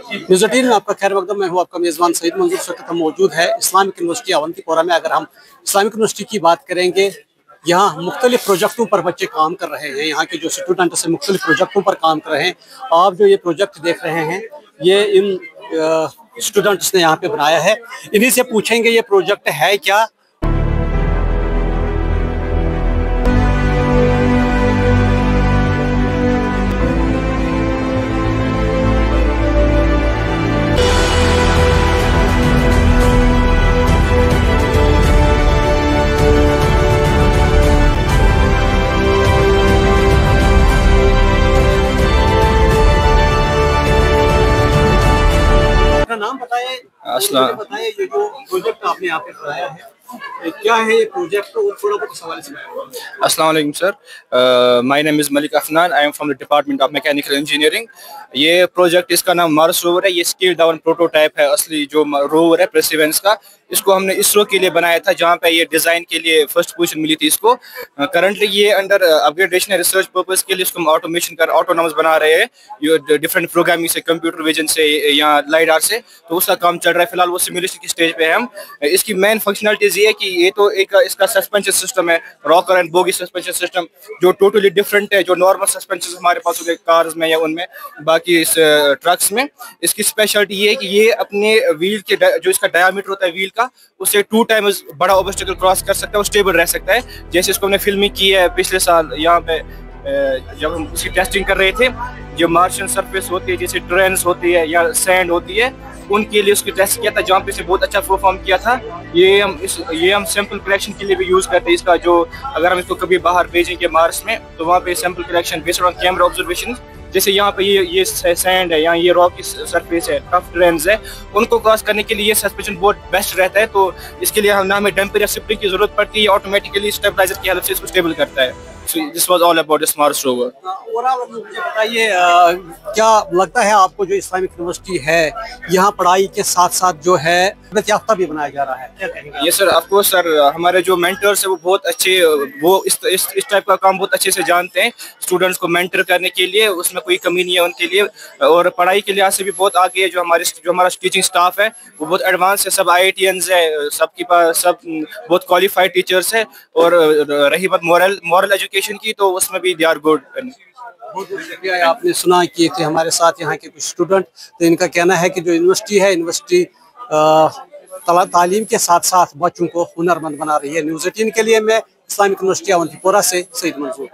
News 18 में आपका खैर मकदम। मैं हूँ आपका मेज़बान सईद मंजूर। इस वक्त हम मौजूद है इस्लामिक यूनिवर्सिटी अवंतीपोरा में। अगर हम इस्लामिक यूनिवर्सिटी की बात करेंगे, यहाँ मुख्तलिफ प्रोजेक्टों पर बच्चे काम कर रहे हैं। यहाँ के जो स्टूडेंट्स हैं मुख्तलिफ प्रोजेक्टों पर काम कर रहे हैं। आप जो ये प्रोजेक्ट देख रहे हैं, ये इन स्टूडेंट्स ने यहाँ पे बनाया है। इन्हीं से पूछेंगे ये प्रोजेक्ट है क्या। नाम बताइए, बताइए ये जो प्रोजेक्ट आपने यहाँ पे बनाया है, क्या है ये प्रोजेक्ट, और थोड़ा बहुत सवाल से। अस्सलाम वालेकुम sir, my name is Malik Afnan, I am from the department of mechanical engineering. ये प्रोजेक्ट, इसका नाम मार्स रोवर है। ये स्केल डाउन प्रोटोटाइप है असली जो रोवर है परसिवेरेंस का। इसको हमने इसरो के लिए बनाया था, जहाँ पे ये डिज़ाइन के लिए फर्स्ट पोजीशन मिली थी इसको। करंटली ये अंडर अपग्रेडेशन है, रिसर्च पर्पस के लिए इसको हम ऑटोमेशन कर ऑटोनॉमस बना रहे हैं, ये डिफरेंट प्रोग्रामिंग से, कंप्यूटर विजन से या लाइडार से। तो उसका काम चल रहा है फिलहाल, वो सिमुलेशन की स्टेज पे है हम। इसकी मेन फंक्शनलिटीज ये है कि ये तो एक इसका सस्पेंशन सिस्टम है, rocker and bogie suspension system, जो टोटली डिफरेंट है जो नॉर्मल सस्पेंशन हमारे पास होते हैं कार्स में या उनमें, बाकी इस ट्रक्स में। इसकी स्पेशलिटी ये है कि ये अपने व्हील के जो इसका डायामीटर होता है व्हील का, उससे 2 टाइम्स बड़ा ऑब्स्टेकल क्रॉस कर सकता है और स्टेबल रह सकता है। जैसे इसको हमने फिल्मिंग की है पिछले साल यहाँ पे, जब हम उसकी टेस्टिंग कर रहे थे। जो मार्शियन सरफेस होती है, जैसे ट्रेन्स होती है या सैंड होती है, उनके लिए उसकी टेस्ट किया था, जहाँ पे से बहुत अच्छा परफॉर्म किया था। ये हम सैंपल कलेक्शन के लिए भी यूज़ करते हैं इसका। जो अगर हम इसको कभी बाहर भेजेंगे मार्स में, तो वहाँ पे sample collection based on camera observation, जैसे यहाँ पे ये सैंड है, यहाँ ये रॉक की सरफेस है, टफ ट्रेन्स है, उनको क्रॉस करने के लिए ये सस्पेंशन बहुत बेस्ट रहता है। तो इसके लिए ना हमें डंपर या स्प्रिंग की जरूरत पड़ती है, ऑटोमेटिकली स्टेबलाइजर की हेल्प से इसको स्टेबल करता है। So this was all about this Mars rover. मुझे बताइए, क्या लगता है आपको जो इस्लामिक यूनिवर्सिटी है, यहाँ पढ़ाई के साथ साथ जो है याफ्ता भी बनाया जा रहा है, क्या कहेंगे? ये सर, ऑफ कोर्स सर, हमारे जो मेंटर्स है वो बहुत अच्छे, वो इस टाइप का काम बहुत अच्छे से जानते हैं। स्टूडेंट्स को मेंटर करने के लिए उसमें कोई कमी नहीं है उनके लिए, और पढ़ाई के लिहाज से भी बहुत आगे है। जो हमारा टीचिंग स्टाफ है वो बहुत एडवांस है, सब IITians है, सबके पास सब बहुत क्वालिफाइड टीचर्स है। और रही बात मॉरल एजुकेशन की, तो उसमें भी दे आर गुड। बहुत बहुत शुक्रिया। आपने सुना कि थे हमारे साथ यहाँ के कुछ स्टूडेंट, तो इनका कहना है कि जो यूनिवर्सिटी है, यूनिवर्सिटी तालीम के साथ साथ बच्चों को हुनरमंद बना रही है। न्यूज़ 18 के लिए मैं इस्लामिक यूनिवर्सिटी अवंतीपोरा से सईद मंजूर।